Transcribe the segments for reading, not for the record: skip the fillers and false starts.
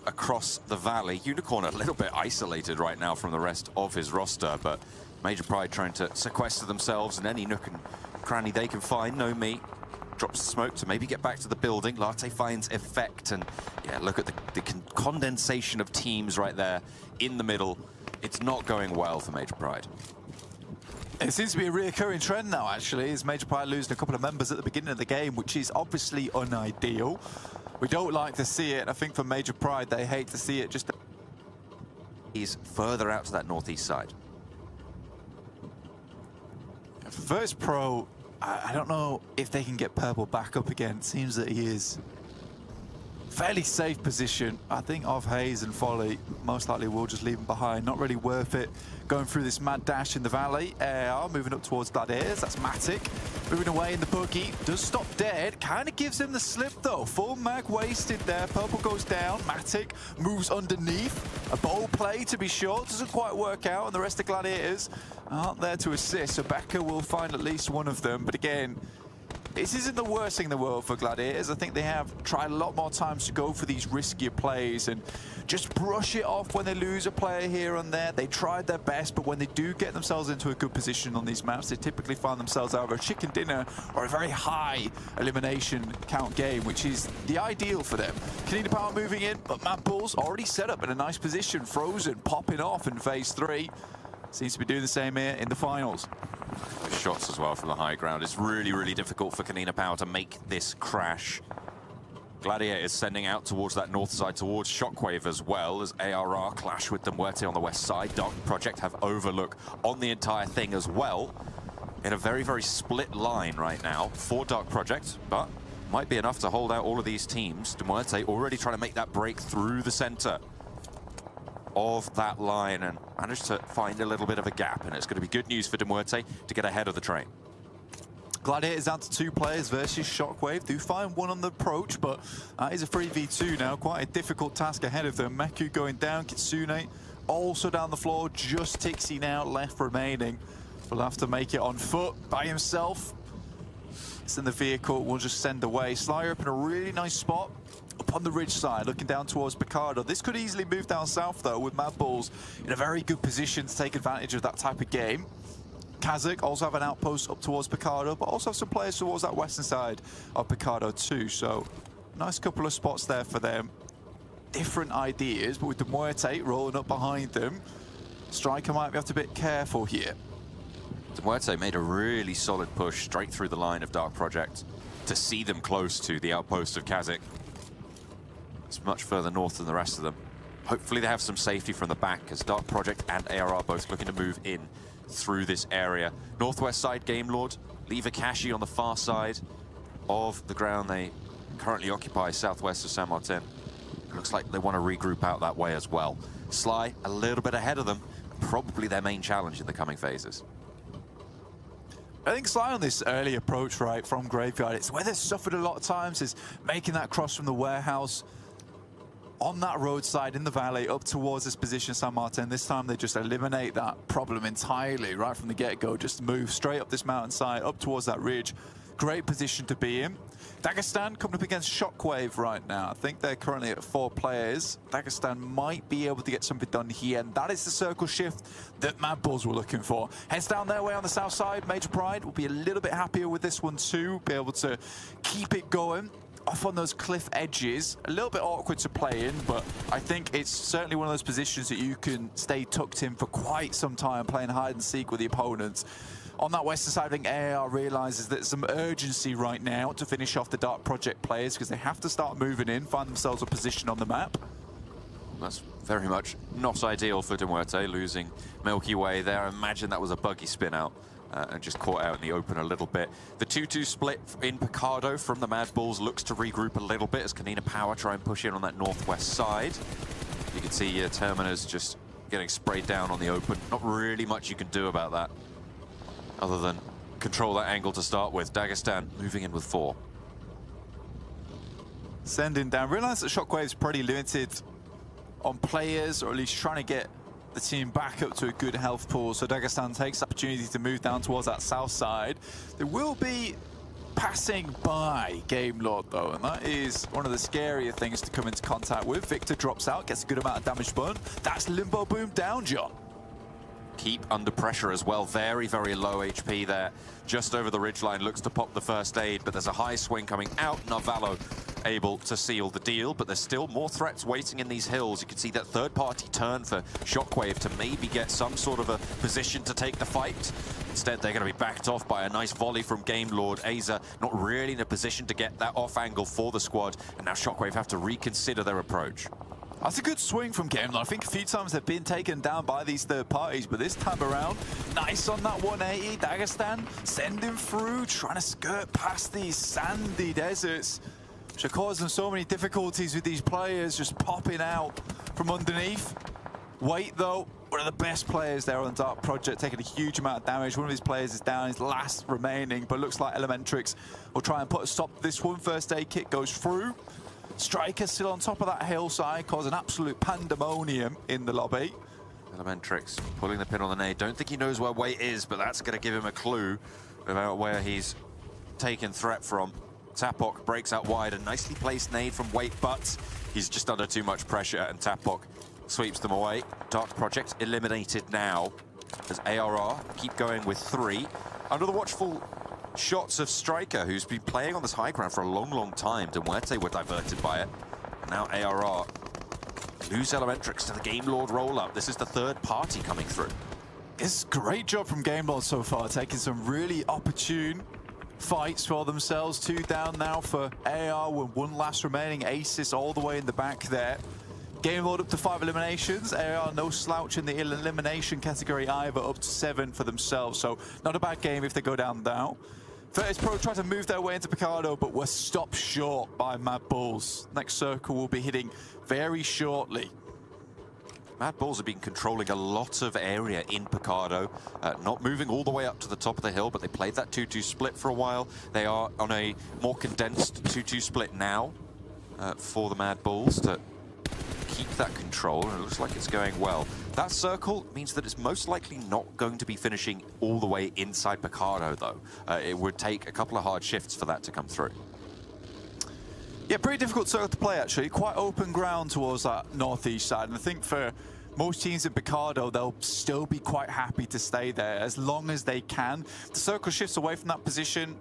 across the valley. Unicorn a little bit isolated right now from the rest of his roster, but Major Pride trying to sequester themselves in any nook and cranny they can find. No Me drops the smoke to maybe get back to the building. Latte finds Effect, and yeah, look at the condensation of teams right there in the middle. It's not going well for Major Pride. It seems to be a reoccurring trend now, actually, as Major Pride losing a couple of members at the beginning of the game, which is obviously unideal. We don't like to see it. I think for Major Pride, they hate to see it. Just he's further out to that northeast side. For Verse Pro, I don't know if they can get Purple back up again. It seems that he is fairly safe position. I think of Hayes and Folly most likely will just leave him behind. Not really worth it going through this mad dash in the valley. AR moving up towards Gladiators. That's Matic. Moving away in the buggy. Does stop dead. Kind of gives him the slip though. Full mag wasted there. Purple goes down. Matic moves underneath. A bold play to be sure. Doesn't quite work out. And the rest of Gladiators aren't there to assist. So Becca will find at least one of them. But again, this isn't the worst thing in the world for Gladiators. I think they have tried a lot more times to go for these riskier plays and just brush it off when they lose a player here and there. They tried their best, but when they do get themselves into a good position on these maps, they typically find themselves either a chicken dinner or a very high elimination count game, which is the ideal for them. Canadian Power moving in, but Mad Bulls already set up in a nice position. Frozen popping off in phase 3. Seems to be doing the same here in the finals. Those shots as well from the high ground. It's really, really difficult for Canina Power to make this crash. Gladiator is sending out towards that north side, towards Shockwave as well, as ARR clash with the Muerte on the west side. Dark Project have overlook on the entire thing as well. In a very, very split line right now for Dark Project, but might be enough to hold out all of these teams. Muerte already trying to make that break through the center of that line and managed to find a little bit of a gap, and it's going to be good news for Muerte to get ahead of the train. Gladiators down to 2 players versus Shockwave. Do find one on the approach, but that is a 3v2 now. Quite a difficult task ahead of them. Meku going down, Kitsune also down the floor. Just Tixie now left remaining. Will have to make it on foot by himself. It's in the vehicle, we'll just send away. Slayer up in a really nice spot up on the ridge side, looking down towards Picardo. This could easily move down south though, with Mad Bulls in a very good position to take advantage of that type of game. Kazakh also have an outpost up towards Picardo, but also have some players towards that western side of Picardo too. So nice couple of spots there for them. Different ideas, but with the Muerte rolling up behind them, Striker might have to be a bit careful here. Muerte made a really solid push straight through the line of Dark Project to see them close to the outpost of Kazakh. It's much further north than the rest of them. Hopefully they have some safety from the back, as Dark Project and AR are both looking to move in through this area. Northwest side Game Lord, leave Akashi on the far side of the ground they currently occupy, southwest of San Martin. Looks like they want to regroup out that way as well. Sly a little bit ahead of them, probably their main challenge in the coming phases. I think Sly on this early approach, right, from Graveyard, it's where they've suffered a lot of times, is making that cross from the warehouse on that roadside in the valley up towards this position, San Martin. This time they just eliminate that problem entirely right from the get-go. Just move straight up this mountainside, up towards that ridge. Great position to be in. Dagestan coming up against Shockwave right now. I think they're currently at 4 players. Dagestan might be able to get something done here, and that is the circle shift that Mad Bulls were looking for. Heads down their way on the south side. Major Pride will be a little bit happier with this one too. Be able to keep it going off on those cliff edges. A little bit awkward to play in, but I think it's certainly one of those positions that you can stay tucked in for quite some time, playing hide and seek with the opponents. On that western side, I think AR realizes that there's some urgency right now to finish off the Dark Project players, because they have to start moving in, find themselves a position on the map. That's very much not ideal for Muerte, losing Milky Way there. Imagine that was a buggy spin out and just caught out in the open a little bit. The 2-2 split in Picardo from the Mad Bulls looks to regroup a little bit as Canina Power try and push in on that northwest side. You can see Terminus just getting sprayed down on the open. Not really much you can do about that, other than control that angle to start with. Dagestan moving in with 4. Sending down. Realize that Shockwave's pretty limited on players, or at least trying to get the team back up to a good health pool. So Dagestan takes the opportunity to move down towards that south side. There will be passing by Game Lord though, and that is one of the scarier things to come into contact with. Victor drops out, gets a good amount of damage burn. That's Limbo Boom down, John. Keep under pressure as well. Very, very low HP there. Just over the ridgeline, looks to pop the first aid, but there's a high swing coming out. Narvalo able to seal the deal, but there's still more threats waiting in these hills. You can see that third-party turn for Shockwave to maybe get some sort of a position to take the fight. Instead, they're going to be backed off by a nice volley from Game Lord. Aza not really in a position to get that off angle for the squad, and now Shockwave have to reconsider their approach. That's a good swing from Game Lord. I think a few times they've been taken down by these third parties, but this time around, nice on that 180. Dagestan sending through, trying to skirt past these sandy deserts, which are causing so many difficulties with these players just popping out from underneath. Wait though, one of the best players there on Dark Project, taking a huge amount of damage. One of his players is down, his last remaining, but looks like Elementrix will try and put a stop to this one. First aid kit goes through. Striker still on top of that hillside, causing absolute pandemonium in the lobby. Elementrix pulling the pin on the nade. Don't think he knows where Wait is, but that's going to give him a clue about where he's taken threat from. Tapok breaks out wide, a nicely placed nade from Wait, but he's just under too much pressure, and Tapok sweeps them away. Dark Project eliminated now as ARR keep going with 3. Under the watchful shots of Striker, who's been playing on this high ground for a long, long time. Demuerte were diverted by it. Now ARR lose Elementrix to the Game Lord roll-up. This is the third party coming through. It's a great job from Game Lord so far, taking some really opportune fights for themselves. 2 down now for AR with 1 last remaining. Aces all the way in the back there. Game Lord up to 5 eliminations. AR no slouch in the elimination category either, up to 7 for themselves. So not a bad game if they go down now. Virtus Pro try to move their way into Picardo, but were stopped short by Mad Bulls. Next circle will be hitting very shortly. Mad Bulls have been controlling a lot of area in Picardo, not moving all the way up to the top of the hill, but they played that 2-2 split for a while. They are on a more condensed 2-2 split now for the Mad Bulls to keep that control, and it looks like it's going well. That circle means that it's most likely not going to be finishing all the way inside Picardo, though. It would take a couple of hard shifts for that to come through. Yeah, pretty difficult circle to play, actually. Quite open ground towards that northeast side, and I think for most teams in Picardo, they'll still be quite happy to stay there as long as they can. The circle shifts away from that position.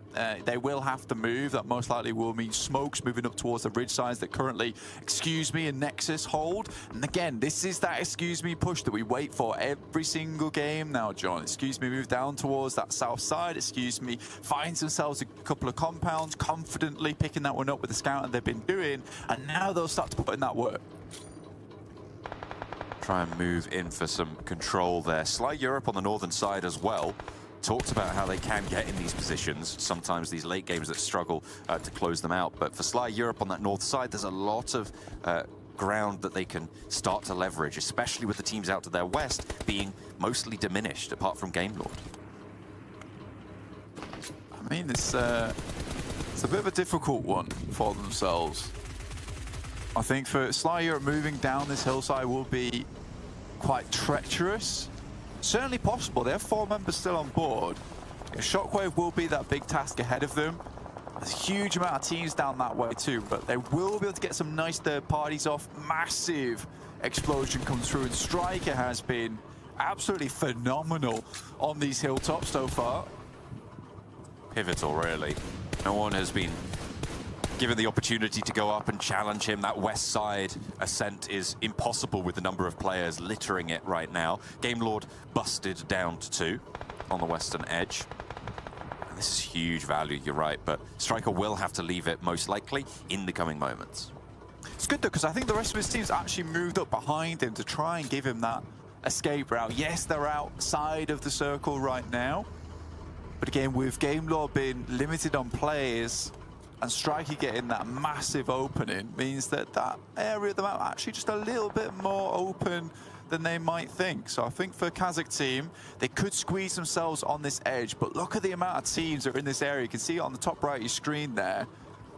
They will have to move. That most likely will mean Smokes moving up towards the ridge sides that currently, excuse me, and Nexus hold. And again, this is that excuse me push that we wait for every single game now, John. Excuse me move down towards that south side. Excuse me finds themselves a couple of compounds, confidently picking that one up with the scout that they've been doing. And now they'll start to put in that work. Try and move in for some control there. Sly Europe on the northern side as well. Talked about how they can get in these positions. Sometimes these late games that struggle to close them out. But for Sly Europe on that north side, there's a lot of ground that they can start to leverage, especially with the teams out to their west being mostly diminished, apart from Game Lord. I mean, it's a bit of a difficult one for themselves. I think for Sly Europe, moving down this hillside will be quite treacherous. Certainly possible. They have 4 members still on board. Shockwave will be that big task ahead of them. There's a huge amount of teams down that way too, but they will be able to get some nice third parties off. Massive explosion comes through, and Striker has been absolutely phenomenal on these hilltops so far. Pivotal, really. No one has been given the opportunity to go up and challenge him. That west side ascent is impossible with the number of players littering it right now. Game Lord busted down to 2 on the western edge. And this is huge value, you're right, but Striker will have to leave it most likely in the coming moments. It's good though, because I think the rest of his team's actually moved up behind him to try and give him that escape route. Yes, they're outside of the circle right now, but again, with Game Lord being limited on players, and Striker getting that massive opening means that that area of the map actually just a little bit more open than they might think. So I think for Kazakh team, they could squeeze themselves on this edge, but look at the amount of teams that are in this area. You can see it on the top right of your screen there.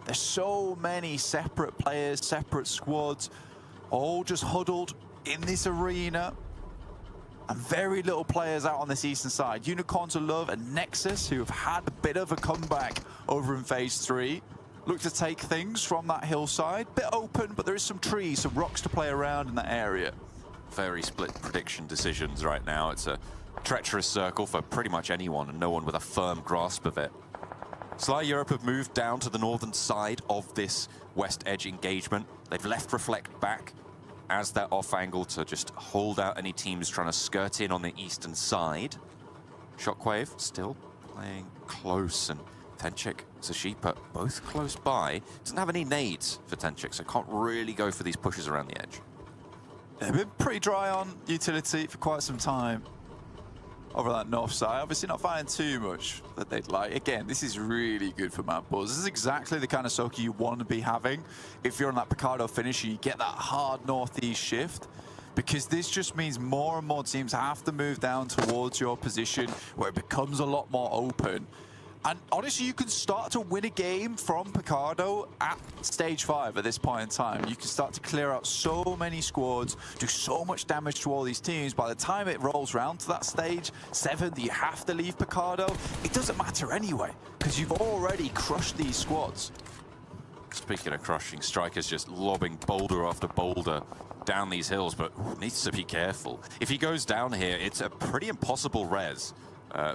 There's so many separate players, separate squads, all just huddled in this arena. And very little players out on this eastern side. Unicorn to Love and Nexus, who have had a bit of a comeback over in phase 3. Look to take things from that hillside. Bit open, but there is some trees, some rocks to play around in that area. Very split prediction decisions right now. It's a treacherous circle for pretty much anyone and no one with a firm grasp of it. Sly Europe have moved down to the northern side of this west edge engagement. They've left Reflect back as their off angle to just hold out any teams trying to skirt in on the eastern side. Shockwave still playing close, and Tenchik, Zashipa, both close by. Doesn't have any nades for Tenchik, so can't really go for these pushes around the edge. They've been pretty dry on utility for quite some time over that north side. Obviously not finding too much that they'd like. Again, this is really good for Mad Bulls. This is exactly the kind of Soaker you want to be having if you're on that Picardo finish and you get that hard northeast shift, because this just means more and more teams have to move down towards your position where it becomes a lot more open. And honestly, you can start to win a game from Picardo at stage 5 at this point in time. You can start to clear out so many squads, do so much damage to all these teams. By the time it rolls around to that stage 7 that you have to leave Picardo, it doesn't matter anyway, because you've already crushed these squads. Speaking of crushing, Striker's just lobbing boulder after boulder down these hills, but needs to be careful. If he goes down here, it's a pretty impossible res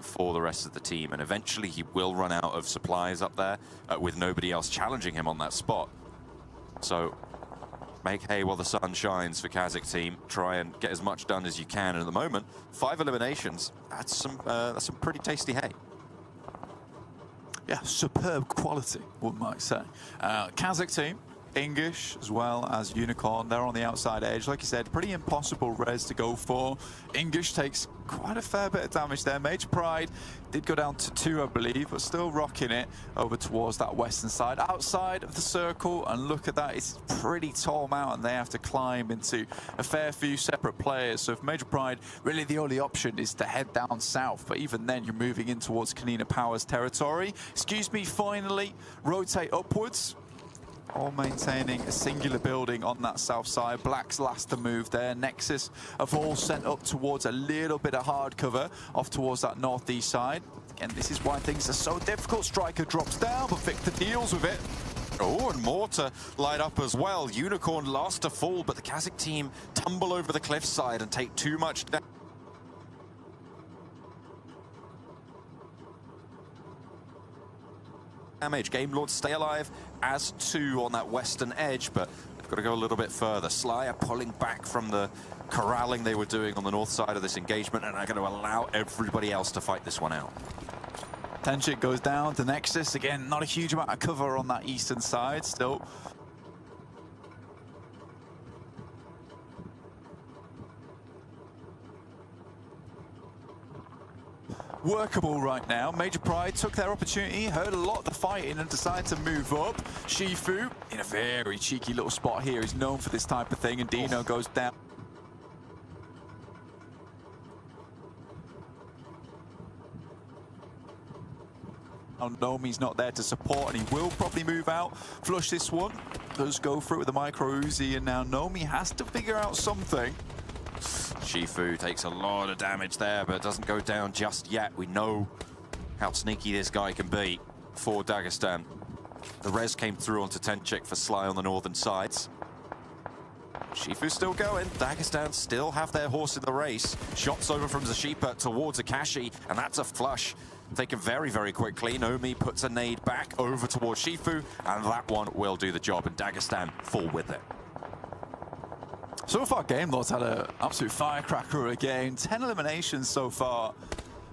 for the rest of the team, and eventually he will run out of supplies up there with nobody else challenging him on that spot. So make hay while the sun shines for Kazakh team. Try and get as much done as you can, and at the moment 5 eliminations. That's some pretty tasty hay. Yeah, superb quality, one might say. Kazakh team, English as well as Unicorn, they're on the outside edge. Like you said, pretty impossible res to go for. English takes quite a fair bit of damage there. Major Pride did go down to 2, I believe, but still rocking it over towards that western side, outside of the circle. And look at that, it's a pretty tall mountain they have to climb into a fair few separate players. So if Major Pride, really the only option is to head down south, but even then you're moving in towards Kanina Power's territory. Excuse me, finally, rotate upwards. All maintaining a singular building on that south side. Black's last to move there. Nexus have all sent up towards a little bit of hard cover off towards that northeast side. Again, this is why things are so difficult. Striker drops down, but Victor deals with it. Oh, and more to light up as well. Unicorn last to fall, but the Kazakh team tumble over the cliffside and take too much damage. Game Lords stay alive as 2 on that western edge, but they've got to go a little bit further. Sly are pulling back from the corralling they were doing on the north side of this engagement and are going to allow everybody else to fight this one out. Tenchik goes down to Nexus. Again, not a huge amount of cover on that eastern side still. Workable right now. Major Pride took their opportunity, heard a lot of the fighting and decided to move up. Shifu in a very cheeky little spot here. He's known for this type of thing, and Dino goes down. Nomi's not there to support, and he will probably move out. Flush this one. Does go for it with the micro Uzi, and now Nomi has to figure out something. Shifu takes a lot of damage there, but doesn't go down just yet. We know how sneaky this guy can be for Dagestan. The res came through onto Tenchik for Sly on the northern sides. Shifu's still going. Dagestan still have their horse in the race. Shots over from Zashipa towards Akashi, and that's a flush. Taken very, very quickly. Nomi puts a nade back over towards Shifu, and that one will do the job, and Dagestan fall with it. So far, Game Lords had an absolute firecracker of a game. 10 eliminations so far.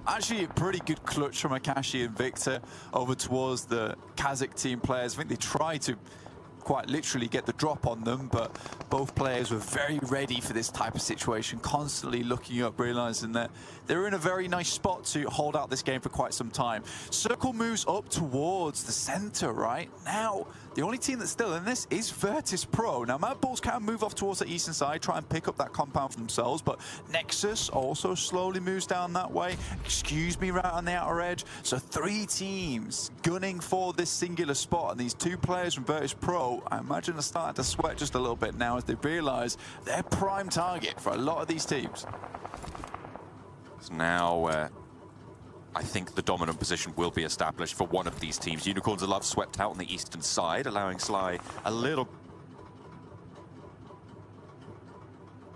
Actually, a pretty good clutch from Akashi and Victor over towards the Kazakh team players. I think they tried to quite literally get the drop on them, but both players were very ready for this type of situation, constantly looking up, realizing that they're in a very nice spot to hold out this game for quite some time. Circle moves up towards the center right now. The only team that's still in this is Virtus Pro. Now, Mad Bulls can move off towards the eastern side, try and pick up that compound for themselves, but Nexus also slowly moves down that way. Excuse me, right on the outer edge. So 3 teams gunning for this singular spot, and these 2 players from Virtus Pro, I imagine, are starting to sweat just a little bit now as they realize they're prime target for a lot of these teams. So now I think the dominant position will be established for one of these teams. Unicorns are love swept out on the eastern side, allowing Sly a little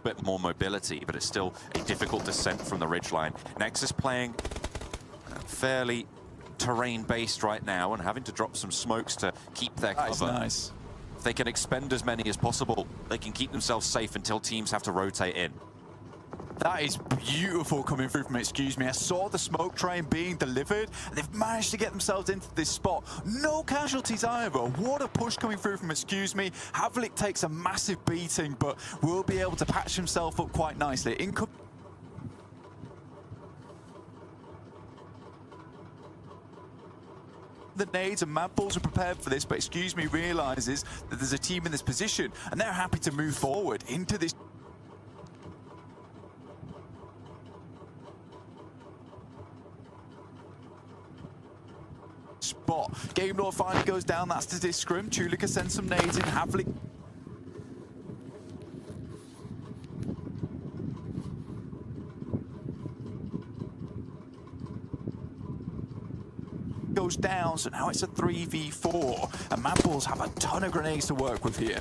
bit more mobility, but it's still a difficult descent from the ridgeline. Nexus playing fairly terrain-based right now and having to drop some smokes to keep their cover. That's nice. If they can expend as many as possible, they can keep themselves safe until teams have to rotate in. That is beautiful coming through from Excuse Me. I saw the smoke train being delivered, and they've managed to get themselves into this spot. No casualties either. What a push coming through from Excuse Me. Havlik takes a massive beating, but will be able to patch himself up quite nicely. The nades and Mad Bulls are prepared for this, but Excuse Me realizes that there's a team in this position, and they're happy to move forward into this spot. Game Lord finally goes down. That's the disc scrim. Chulika sends some nades in. Havlik goes down, so now it's a 3v4, and Mad Bulls have a ton of grenades to work with here.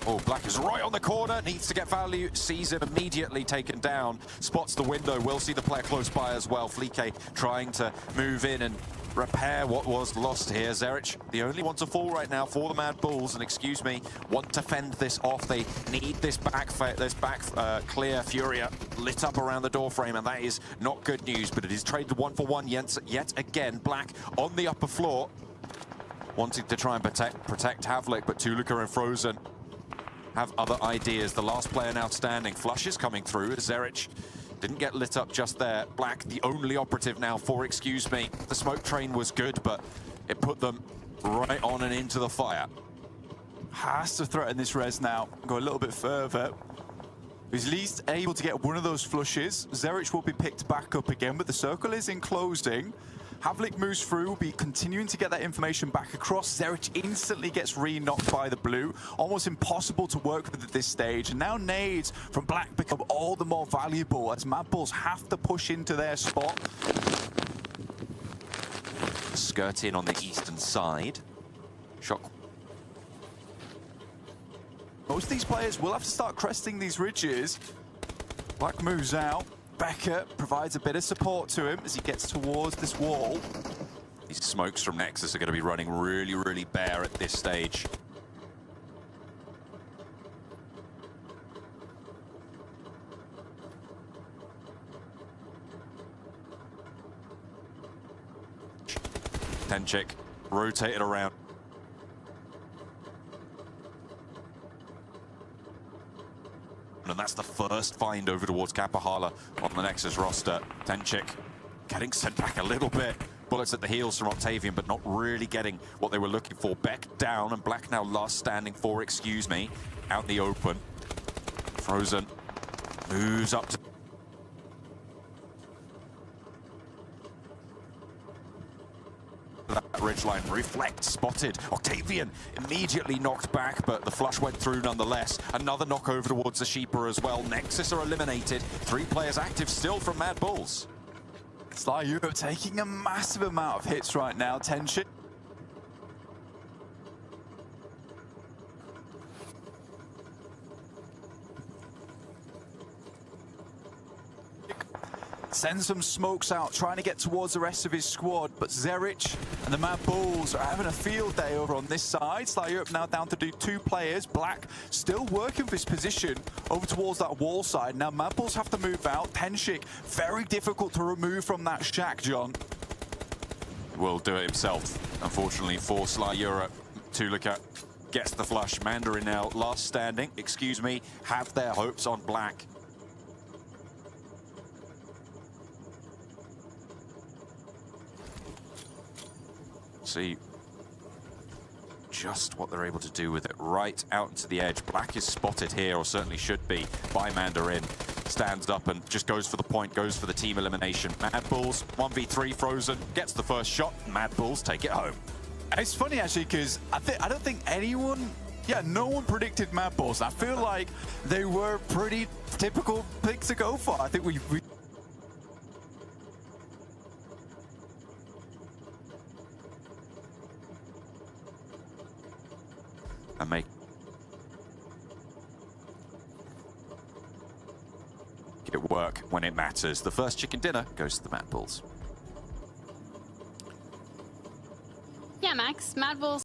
Oh, Black is right on the corner, needs to get value, sees him immediately taken down, spots the window, will see the player close by as well. Fleeke trying to move in and repair what was lost here. Zerich, the only one to fall right now for the Mad Bulls, and Excuse Me, want to fend this off. They need this back clear. Furia lit up around the door frame, and that is not good news, but it is traded 1-for-1 yet again. Black on the upper floor, wanting to try and protect Havlik, but Tulika and Frozen have other ideas. The last player now standing. Flush is coming through. Zerich didn't get lit up just there. Black, the only operative now for Excuse Me. The smoke train was good, but it put them right on and into the fire. Has to threaten this res now. Go a little bit further. He's at least able to get one of those flushes. Zerich will be picked back up again, but the circle is enclosing. Havlik moves through, will be continuing to get that information back across. Zerich instantly gets re-knocked by the blue. Almost impossible to work with at this stage. And now nades from Black become all the more valuable as Mad Bulls have to push into their spot. Skirt in on the eastern side. Shock. Most of these players will have to start cresting these ridges. Black moves out. Becker provides a bit of support to him as he gets towards this wall. These smokes from Nexus are going to be running really, really bare at this stage. Tenchik rotated around. And that's the first find over towards Kapahala on the Nexus roster. Tenchik getting sent back a little bit. Bullets at the heels from Octavian, but not really getting what they were looking for. Beck down, and Black now last standing for Excuse Me. Out in the open. Frozen moves up to that ridgeline. Reflect spotted. Octavian immediately knocked back, but the flush went through nonetheless. Another knock over towards the Sheeper as well. Nexus are eliminated. 3 players active still from Mad Bulls. Sly Europe taking a massive amount of hits right now. Tension. Sends some smokes out, trying to get towards the rest of his squad, but Zerich and the Mad Bulls are having a field day over on this side. Sly Europe now down to do 2 players. Black still working for his position over towards that wall side. Now Mad Bulls have to move out. Tenshik, very difficult to remove from that shack, John. Will do it himself, unfortunately for Sly Europe. Tulika gets the flush. Mandarin now last standing. Excuse Me, have their hopes on Black. See just what they're able to do with it. Right out to the edge. Black is spotted here, or certainly should be, by Mandarin. Stands up and just goes for the point, goes for the team elimination. Mad Bulls, 1v3, Frozen, gets the first shot. Mad Bulls take it home. It's funny, actually, because I don't think anyone... Yeah, no one predicted Mad Bulls. I feel like they were pretty typical picks to go for. I think we and make it work when it matters. The first chicken dinner goes to the Mad Bulls. Yeah, Max. Mad Bulls